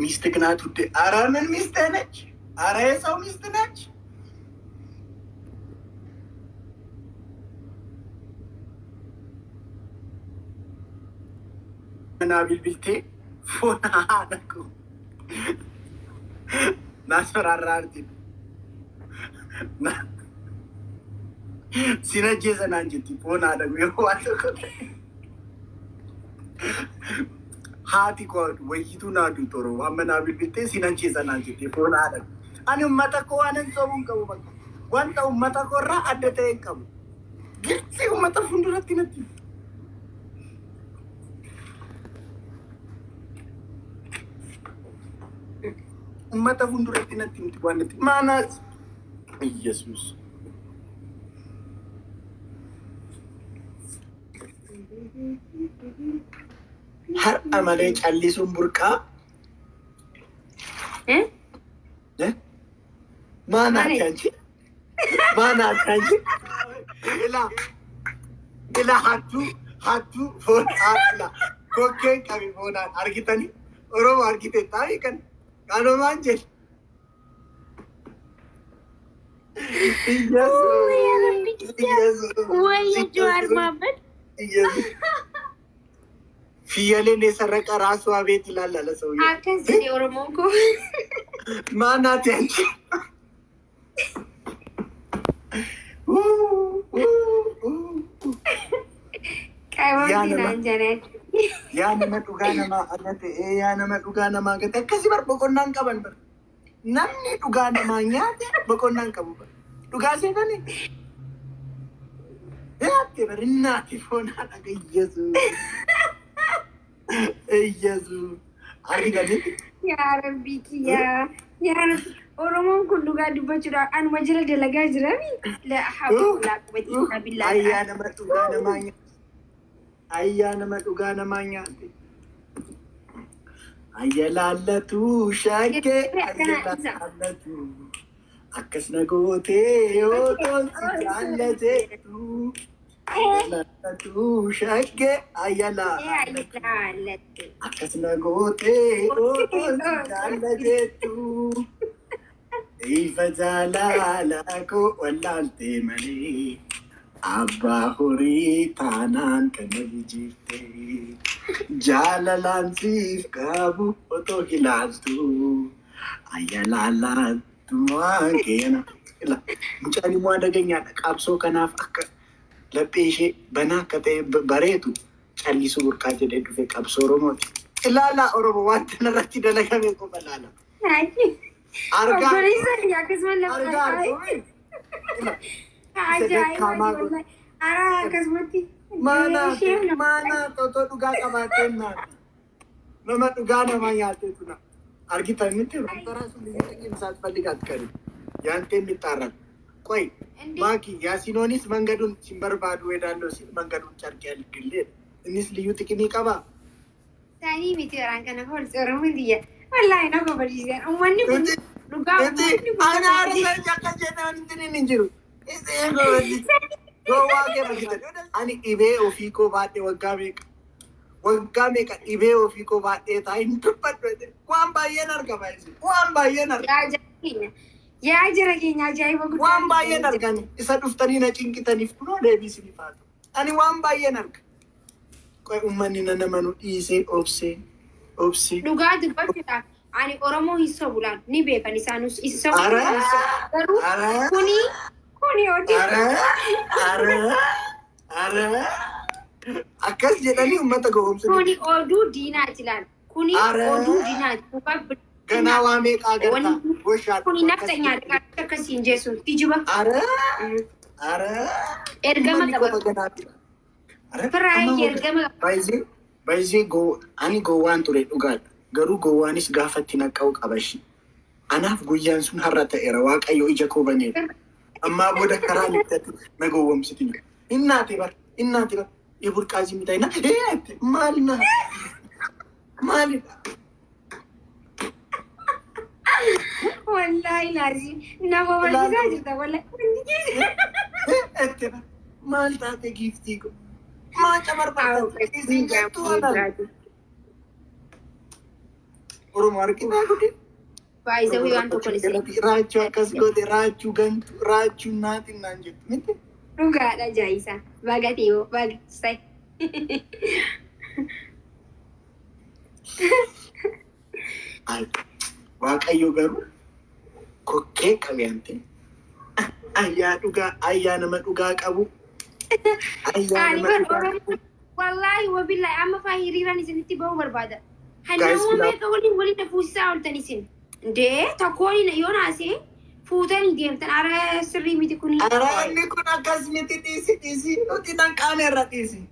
ሚስትክናት ውዴ ኧረ ምን ሚስት ነች ኧረ የሰው ሚስት ነች ናቢል ቢልቴ ፎና አደረኩ ናስፈራራርቲ ሲነጀዘና እንጂ ፎና አደረኩ ይዋልኩ हाथी को वही तू ना तू तोरो अम्मा ना बिल्बिते सिनंची जना जिते फोन आदर अनि उम्मता को आनंद सोबुं कबु बक वंता उम्मता को रा अड्डते कबु गिरसे उम्मता फुंडरती नती उम्मता फुंडरती नती वानती माना यीशुस हर अमले चालीसों बुरका माना चाची इला हाथू फोन आला कोके कभी फोन आर्कितनी औरो आर्किते ताई कन कानो मांजे Fiyale ne saraka rasu abeti lalla so ya akasi de oromonko mana tenchi kaiwa nanjare ya nama dugana ma agate ya nama dugana ma agate akasi bar bokonnan qaban bar namni dugana ma nyaate bokonnan qabu bar dugase bane ya ke barinna tifona daga yesu yesu arigani ya rabbi ya rabbi oromon kullu ga dubachura an majala dalaga jirami la hawla wala quwwata illa billah ayyana madugana manya ayyalallatu shake ayyalallatu akkasna gote oton jallate tu ayyalallatu shake ayyalallatu akkasna gote oton jallate tu ifajala ko wallante mali abba hori tanan kanabijite jalalan sif kabu oto hilaltu ayalala tuangena ila mucani mo adaganya qabso kanaf akka lapeshe bana kate baretu challisu burqa jede dufe qabso romot ilala oromo wanta narati dalagame ko balala arga yakasman la ara kasmati mana to duga kabatenna nama duga nama yaate tuna argita mitte antara suli insan paligat kari yante mitaran koi maki yasinonis mangadun simbarbadu edallo sin mangadun charkel gille inis liyu tikini kaba tani mitiran kana hol soromu diya wallahi na ko bariyan ummanni duga ana arsa jakajena nintini ninjiru ani ibe ofiko baate wagame ka ibe ofiko baate ta intupat kwam bayen argaba isi kwam bayen arga ya jira kenya jai bogu kwam bayen argani isa duftani na chinkitani funo debi sinifatu ani kwam bayen arga koy ummani nana manu ise opse duga dibata ani oromo hisso bulan ni be kan isanus hisso garu kuni Ara akkas jedhani ummata gowomsu kuni odu dina jilan kuni odu dina kubab gana wa meeqa agarta boshat kuni naftanya akkasin jesu tijuba ara ergama qaba farai ergama baizi go ani go wan ture dugal garu go wanis gafatti naqaw qabashi anaf guyyan sun harata era waqayo ija ko bane amma boda karani tatu nagowom sitin innati bar ibur qazi mitayna malna wallahi lazim na baba jita wallahi mal tate gifti ko Macam apa? Isin gantu ada. Orang market aku deh. Faiza wiwan to kolise. Raju akas gode raju gantu raju natin nanjut. Mete. Enggak ada Jaisa. Bagatiyo, say. Ay, Waaqayyo garu. Kokkee qabante. Ayyaa nama dhugaa qabu. Wallahi wabillahi amma fahiriran isinitti bahu barbaada. Hannamu meeqa waliin fuusisaa oltan isin. Ndee tokkoon yoonaase fuutanii deemtan ara sirrii miti kuni. Ara inni kun akkas miti dhiisi. Nuti nan qaamerra dhiisi.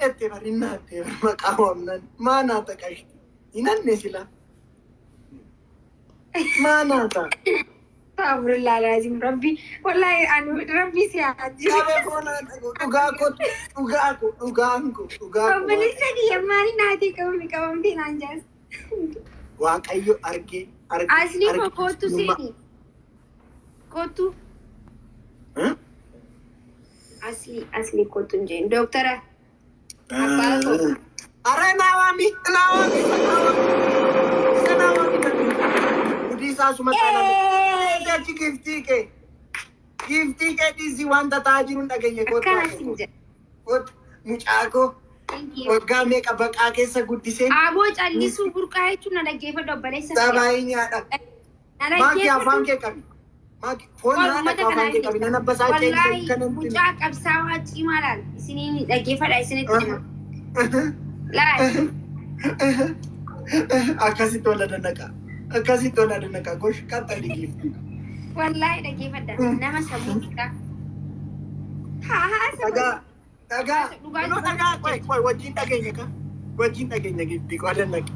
Itti barinnaatti maqaa waamnan maanaata qashi. Hinanne sila. Maanaata. Alhamdulillah lazim Rabbi. Wallahi anu Rabbi siaji. Kabe kona dhugaanku. Obboleessa kiyya maali naati qabamti naan jaas. Waaqayyo arge. Asli ko kootu seeni. Kootu. Asli kootu njeen. Doktara. Are nawami. Udisa sumatana. Dachi gifti ke disi wanta tajirun dhagenya kootu. Akkana sinja. Kootu mucaako. Waggaa meeqa baqaa keessa guddisee. Aboo callisuu burqaa jechuun na dhaggeeffadhu obboleessa. Sabaayii nyaadha. Maakii afaan kee qabi. Foon nyaadha afaan kee qabi. Nan abbasaa wallahi mucaa qabsaawaa cimaa laal. Isiniin dhaggeeffadha isinitti hima. Laal. Akkasitti wala dannaqa. Gosh qaxxa dhigiifti. Wallahi dhaggeeffadha. Nama sammuu xiqqaa. Haa sammuu. Dagaa, wajjin dhageenya gifti qodan naqi.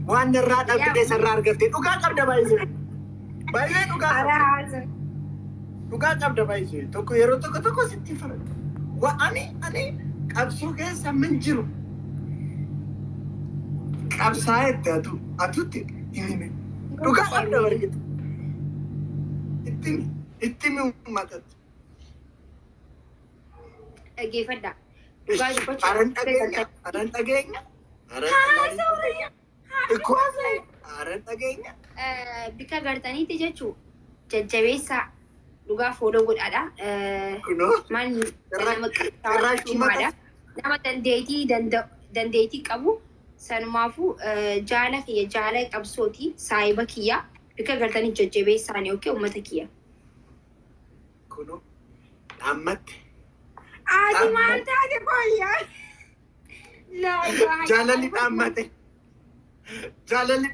Waan irraa dhabdee sarraa argattee dhugaa qabda baay'isee. Baay'ee dhugaa qabda baay'isee. Tokko yeroo tokko sitti farada. Ani qabsoo keessa min jiru. Qabsaa'etti atutti himime. Dhugaa qabda bargite. Ittimi uummatatti. Dhaggeeffadha. Aran dhageenya. Bika gartaniiti jechuun jajjabeessaa dhugaa fooloo godhaadha. Nama qabsaa'aa nama dandeettii qabu sanumaafuu jaala qabsooti saayiba kiyya bika gartanii jajjabeessaani yookiin uummata kiyya. Kunoo dhaammatti. Ati maal taate fayyaa? Jaalalli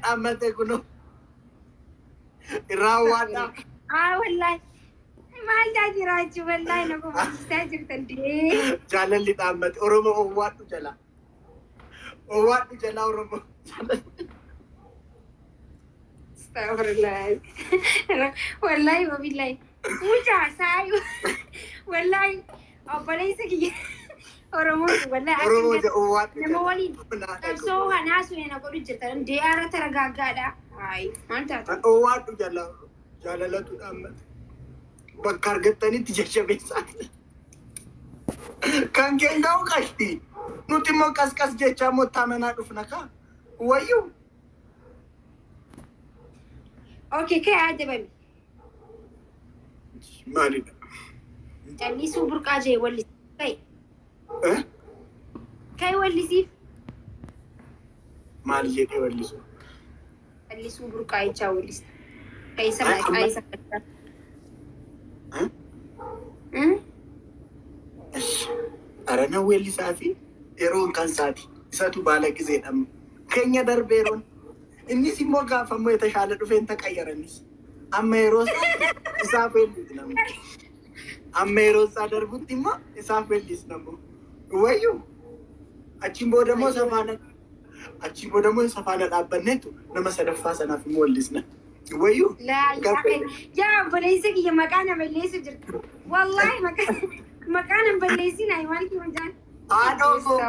dhaammate kunoo. Irraa waadhaa. Wallahi. Maal taate jiraachuu wallahi na kubbisiisaa jirtan dee. Jaalalli dhaammate Oromoo owwaadhu jala. Oromoo. Astaghfirullah. Wallahi wabillahi. Mucaa saayu. Wallahi. Obboleessa kiyya Oromoo wallahi nama waliin qabsoo hanaasu na godhu jirtan deeyaara taragaaggaadha. Maal taate? Owwaadhu jaalalatu dhaammate. Bakka argattanitti jajjabeessaa. Kan keenyaa'u qashti. Nuti immoo qasqas jechaa moottaa manaa dhufna kaa. Wayyuu. Okay, kee adda babi. Maalidha? Callisuu burqaa jee wallisiif. Kai wallisiif. Maal jedhee wallisu? Callisuu burqaa jechaa wallisiif. Kaisa maqaa isa kadhaa. Arana weellisaa fi yeroon kan saati. Isatu baala gizeedhamu. Keenya darbeeroon. Innis immoo gaafa ammoo tashaala dhufeen taqayyaranis. Amma yeroo isaaf weellisi namni. Amma yeroo isaa darbutti immoo isaaf weellisi namni. Wayyuu achiin booda immoo safaana dhaabbanneetu nama sadaffaa sanaaf immoo weellisna. Wayyuu. Yaa obboleessa kiyya maqaa nama balleessu jirta. Wallahi maqaa nama balleessinaa maal kiyya jaan. Haadhoo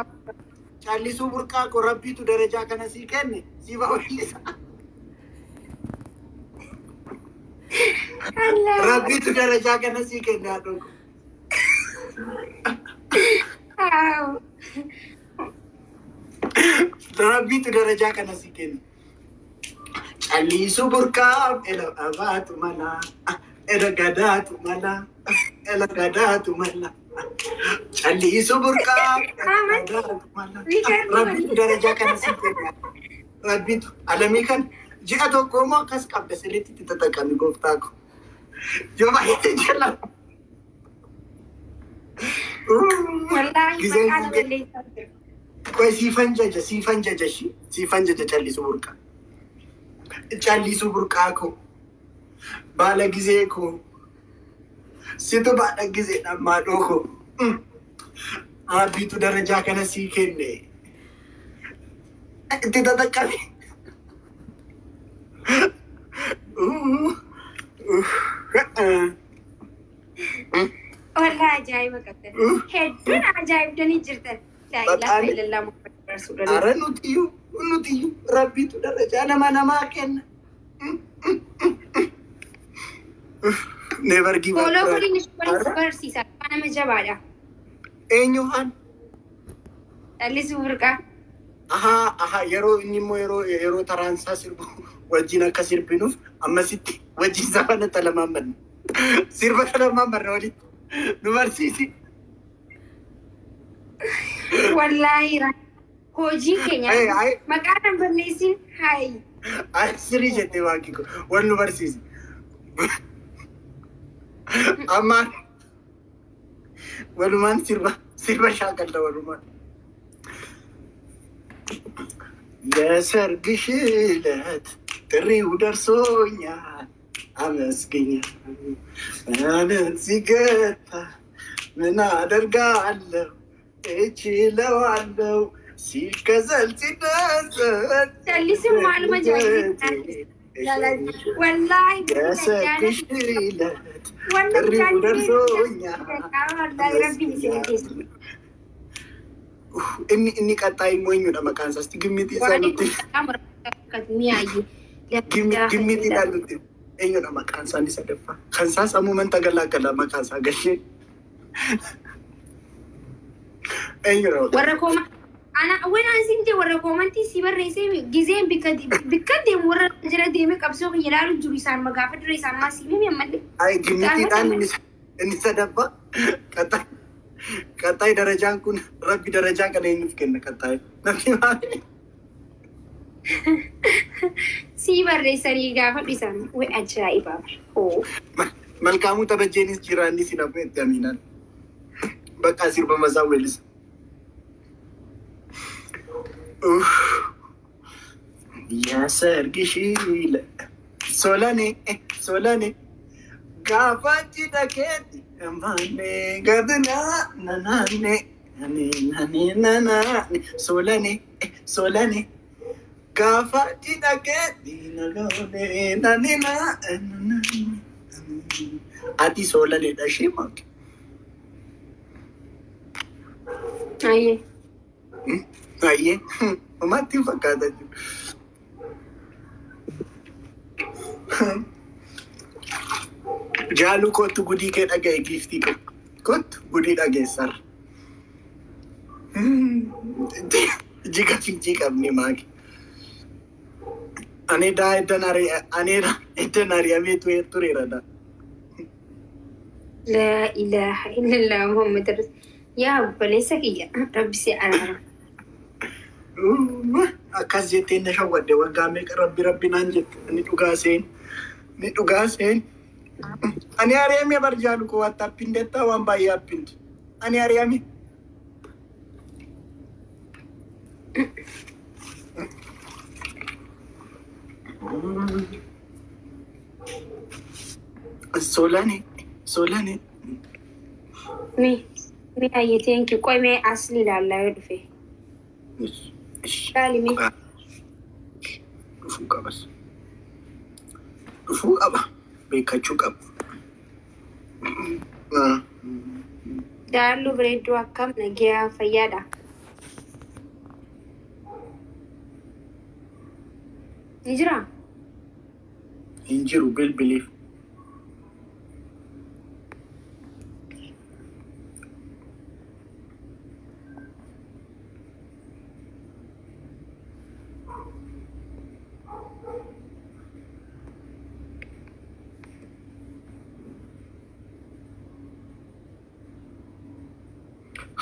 callisuu burqaa koo rabbiitu darajaa kana sii kenne siif weellisa. Rabbiitu darajaa kana sii kenne haadhoo. Rabbi tu daraja kana sikin. Ali suburka ela abatu mana. Ela gadatu mana. Ela gadatu mana. Ali suburka gadatu mana. Rabbi tu daraja kana sikin. Rabbi tu alami kan jika to koma kas kabda seliti titatakami goftako. Joma itu jalan. Wallahi makana balleessa. Koi sifan jaja challi suburka. Challi suburka ko. Bala gize ko. Situ bada gize nama doko. Abi tu daraja kana si kenne. Tidak kali. Wallahi ajaib kata. Headun ajaib dani jirta. La ilaha illallah Muhammad Rasulullah. Ara nutiyu Rabbi tu daraja nama kenna. Never give up. Follow kodi nishbari sisa. Kana majabada. Enyuhan. Challi suburka. Aha, yero inni mo yero taransa sirbu. Wajjin akka sirbinuf ammasitti wajjin safana talamaman. Sirba talamaman rolit. Nu barsiisi. Wallahi hojii keenya maqaan balleessin hai. Asiri jette waaqi ko wan nu barsiisi. Amma walumaan sirba shaakalla walumaan. የሰርግሽ ዕለት ጥሪው ደርሶኛል አመስግኛለሁ። አመት ሲገታ ምን አደርጋለሁ እችለዋለሁ ሲከዘል ሲደሰት jallisin maaluma wallahi የሰርግሽ ዕለት ጥሪው ደርሶኛል inni qaxxaa immoo eenyudha maqaan isaas gimmitii isaa nutti gimmitii nutti eenyudha maqaan isaa inni sadaffaa kan isaas ammuman tagalaa maqaan isaa gashee eenyudha warra kooma ana waan asin je warra koomantii si barreessee gizeen bikka deemu warra jira deeme qabsoo kan ilaalu jiru isaan magaafa dura isaan maasiimee ammallee ay gimmitiidhaan inni sadaffaa qaxxaa darajaan kun rabbi darajaa kana eenyuuf kenna qaxxaa namni maali si barreessanii gaafa dhisan way ajaa'ibaa malkaamuu tabajjeenis jiraanni si dhabu itti aminaan bakka sirba masaa weelisa yaa ሰርግሽ ሶላኔ gaafachi dhakeetti ammaanne gadna nanaanne nanaanne solane gaafachi dhakeetti nagaone nanina ati solane dhashee maaki ayyee matti fakkaata jiru Jalu kottu gudii kee dhagaye giftii kottu gudii dhageessar. Jiga fi jiqabni maaki. Aneedaa eddan ari'ameetu tureeradha. La ilaha illallah Muhammad yaa obboleessa kiyya rabbi si araara. Akkas jettee na shawwadde waggaa meeqa rabbi naan jette ni dhugaa seen. Ani ari'amee barjaalu ko waan tappindeettaa waan baay'ee appinti. Ani ari'amee. Solane. Me ayyateen ki qoy mee asli ilaallaa yoo dhufe. Shaali mee. Dhufuu qaba. Beekachuu qabu. Daallu bareedduu akkam nagaa fayyaadha. Ni jira? Hin jiru bilbiliif.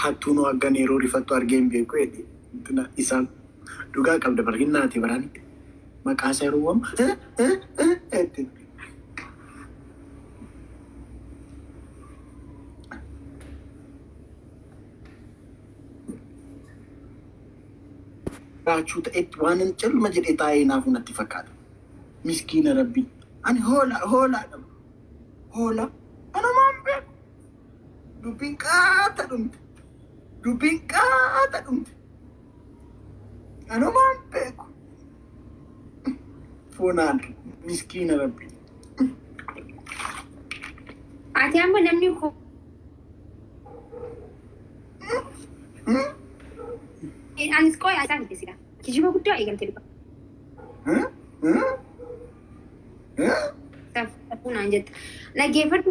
hattuun waggan yeroo rifattu argeen beeku jedhe isaan dhugaa qabda barhinnaati baraan maqaa seeruwwam etti raachuu ta'etti waan hin calluma jedhee taa'ee naafu natti fakkaata. Miskiina rabbii ani hoolaa anumaan beeku dubbiin qaata dhumte anumaan beeku foonaan miskiina rabbii. Ati amma namni ko anis qoy asaan itti kijiba guddaa eegamte dhufa. Tafunaan jetta. Dhaggeeffadhu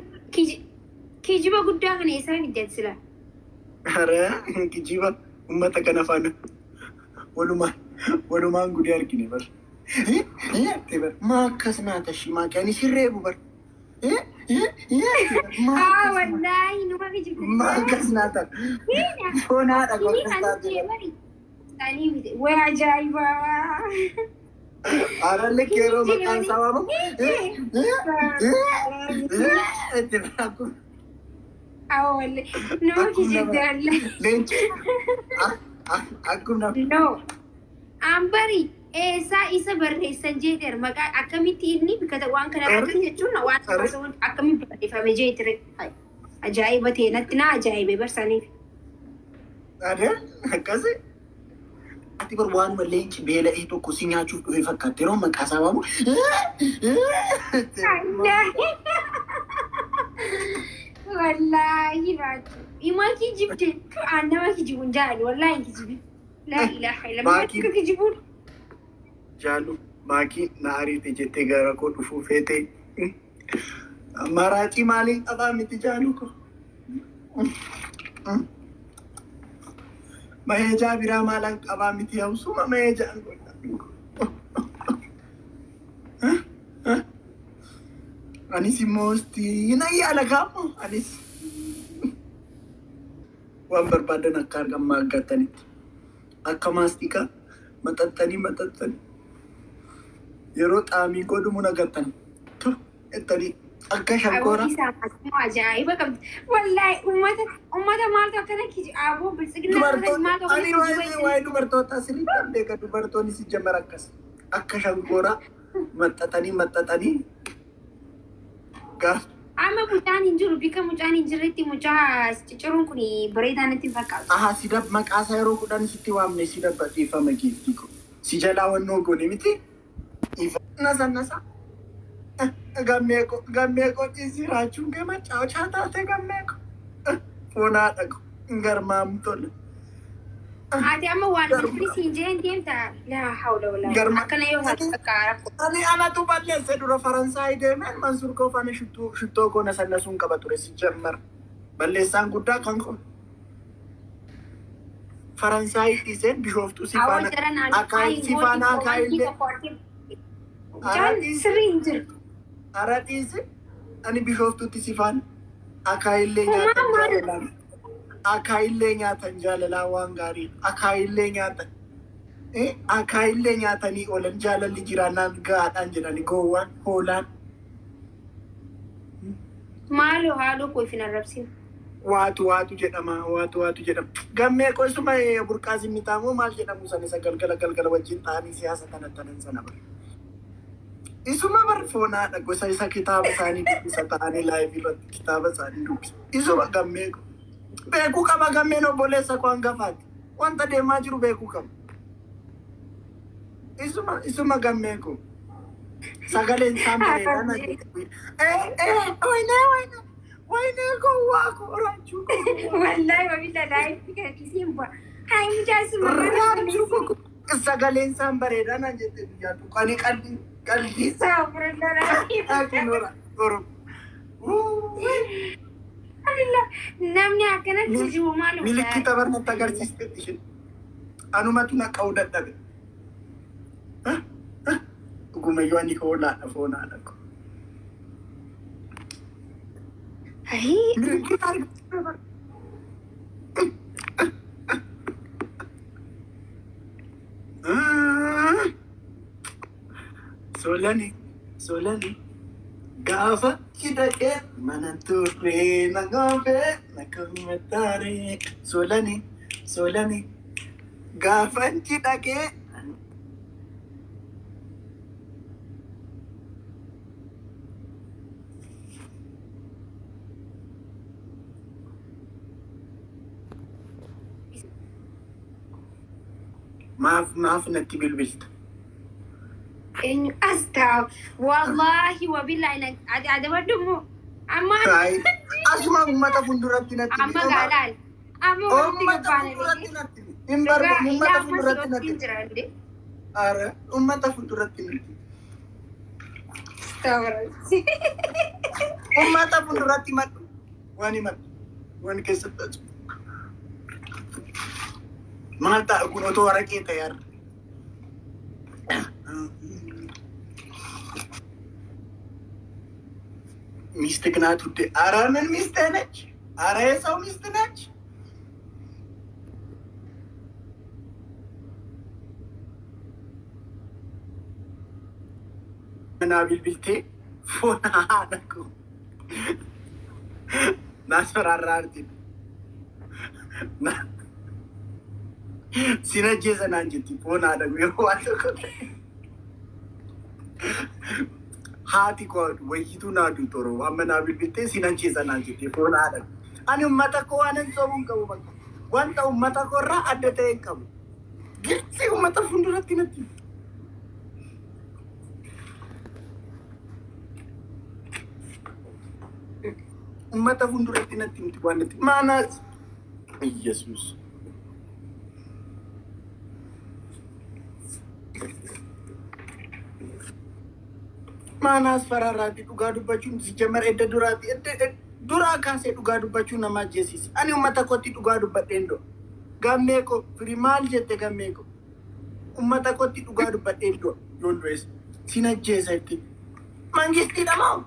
kijiba guddaa kana eessaan itti sila. Hara kijiba uummata kana faana walumaan gudee argine bar. Maa akkas naata shimaa ani sirreebu bar. Wallaahi numa kijibu. Maa akkas naata. Foonaadha gosa. Waa ajaa'ibaa. Aralle kero makan sawamu. Awal, no kijidalla. Lenci. Aku nak. No. Ambari, isa barreessan jeeter maqaa akkamitti inni bikata waan kana irratti jechuun waan akkamitti barreeffame jeetere. Ajaa'iba ta'e natti na ajaa'ibe barsaniif. Ada akkasi. Ati bar waan leenci beela tokko si nyaachuuf dhufe fakkaate yeroo maqaa isaa waamu. Wallaahi raaju. Imaa kijibde nama kijibuun jaalu wallaahi kijibi. La ilaha illallah kijibuun. Jaalu maakii na ariite jettee gara koo dhufuu feete. Maraacii maaliin qabaa miti jaalu ko. Maheja biraa maalan qabaa miti hausuma mahejaan godha. Anis immoo na yaala gaamo anis waan barbaadan akka argamaa argatanitti akka maastikaa maxxaxxanii yeroo xaamii godhumu nagattan ettanii akka shankooraa. Ajaa'iba qabdi. Wallaahi uummata maaltu akkana aboo bilisiginaa maaltu waa'ee dubartoota asirratti beeka dubartoonni si jammar akkas akka shankooraa maxxaxanii gaaf. Amma mucaan hin jiru bika mucaan hin jirretti mucaa cicciruun kun bareedaa natti fakkaatu. Aha si dab maqaa isaa yeroo kudhan sitti waamne si dabbaxiifama geefti ko si jalaa wannoo goone miti nasa. Gammeeko dhiisii raachuun gama caachaa taate gammeeko. Foonaa dhaqu garmaamu tola. Ati amma waan siin jeen deemta laa hawla walaa. Akkana yoo haati fakkaara. Ani anatu balleesse dura Faransaay deemeen Mansuur Koofane shittoo koona sannasuun qaba ture si jammar. Balleessaan guddaa kan kun. Faransaay dhiiseen bishooftuu si faana akaayillee. Sirrii hin jiru. Aradhiisi ani bishooftuutti si faana akaayillee nyaatan jaalalaa. Akaayillee nyaatan jaalalaa waan gaarii. Akaayillee nyaatanii oolan jaalalli jiraannaan gaadhaan jedhani goowwaan hoolaan. Maaloo haaloo koo ifin arrabsin. Waatu jedhama. Gammee qoisuma burqaas inni taamoo maal jedhamu san isa galgala wajjin ta'anii siyaasa tanan sana bara. Isuma barfoonaa gosa isa kitaaba isaanii dubbisa ta'anii laayif irratti kitaaba isaanii dubbisa. Isuma gammee beekuu qaba gammeen obboleessa koo hangafaati. Wanta deemaa jiru beekuu qaba. Isuma gammee koo. Sagaleen isaan bareedaa na jedhe. Waynee koo waa koo raachuu koo. Wallaahi wabila laayif isiin bu'a. Haa mucaa isuma raachuu koo. Sagaleen isaan bareedaa na jedhe guyyaa tuqanii qalbii. Namni akkanatti jiru maal milikkita barnatti agarsiistetti isheen anumatu naqa'uu dadhabe. Dhugumayyuu ani hoolaadha foonaadha ko. Solani, solani. Gaafa hidhaqee mana turree na gombee na komataaree. Solani, solani. Gaafa hidhaqee. Maaf natti bilbilta. إنه أستاذ والله وبالله إنك عاد بدمو أما Asuma ummata fuulduratti natti أما قالال أما ummata fuulduratti natti hin barbaadu ummata fuulduratti natti ara ummata fuulduratti natti ummata fuulduratti maddu waan keessatti maal ta'a kun otoo waraqee ta'e arra ሚስት ግናት ውዴ ኧረ ምን ሚስት ነች ኧረ የሰው ሚስት ነች እና ቢልቢልቴ ፎና አደረኩ ናስፈራራርቲ ሲነጀሰና እንጂ ፎና አደረኩ የዋልኩ haati koo wayyituu naadu toro amma naa bilbiltee sinanchiisa naan jettee foon haadha. Ani ummata koo waanan soomuu hin qabu bakka. Wanta ummata koo irraa adda ta'e hin qabu. Gilsi ummata fuulduratti natti. Ummata fuulduratti natti miti waan natti. Maanaas. Yesuus. Maanaas fararraatti dhugaa dubbachuun si jamar edda duraatti duraa kaasee dhugaa dubbachuun nama ajjeesisa. Ani ummata kootti dhugaa dubbadheen doo. Gammee koo firii maal jette gammee koo. Ummata kootti dhugaa dubbadheen doo. Yoon du'es sin ajjeesa itti. Mangistiidha moo?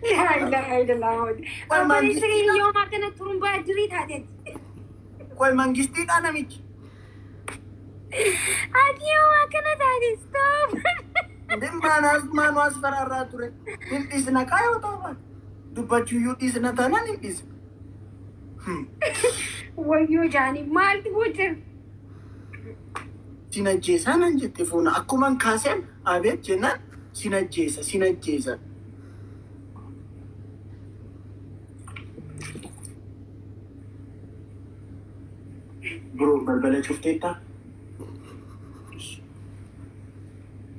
لا إله إلا الله. أبغى يسوي يوم أكنا ترومبا جريت هذا. Koi mangistiidha namichi. Ati يوم أكنا هذا stop. Maanaas fararraa ture. Hin dhiisna kaayoo ta'u. Dubbachuuyyuu dhiisna taanaan hin dhiisna. Wayyoo jaanii maaltu gocha? Sin ajjeesaa nan jette foona akkuman kaaseen abeet jennaan sin ajjeesa. Bro, balbala cufteettaa?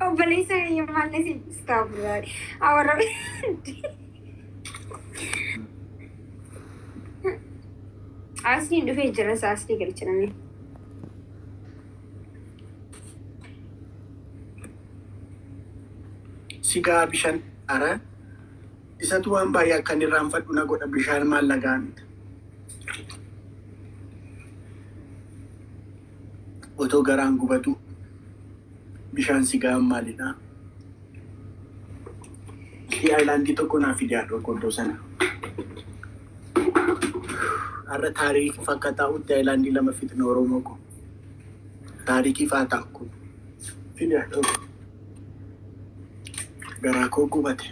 أبغى يسوي يوم هالناس stop يعني. أورا. أصلي إنه في جلسة أصلي قلت أنا. Sigaa bishaan ara isatu waan baay'ee akkan irraanfadhu na godha bishaan maal lagaanidha. Otoo garaan gubatu bishaan sigaa maalidha? Ayilaandii tokko naaf fidee qoddoo sana. Har'a taariikii fakkataa utti ayilaandii lama fitna Oromoo ko. Taariikii faataa ko. Fidee garaa koo gubate.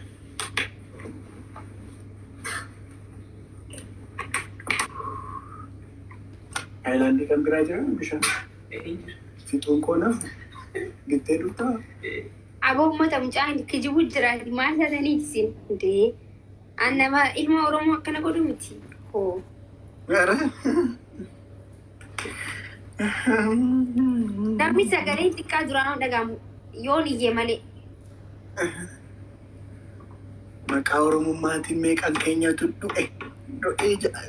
Ayilaandii kan biraa jira bishaan. Fixuun koo naaf gittee dhuftaa. Aboo uummata mucaan kijibu jira maal ta'anii isin dee annama ilma Oromoo akkana godhu miti. Hoo. Gara. Namni sagalee xiqqaa duraan dhagahamu yoon iyyee malee. Maqaa Oromummaatiin meeqan keenyatu du'e jedha.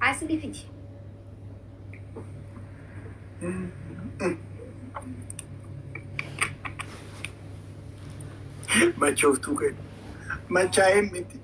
Asli fiti. Machooftuu kee machaa'ee miti.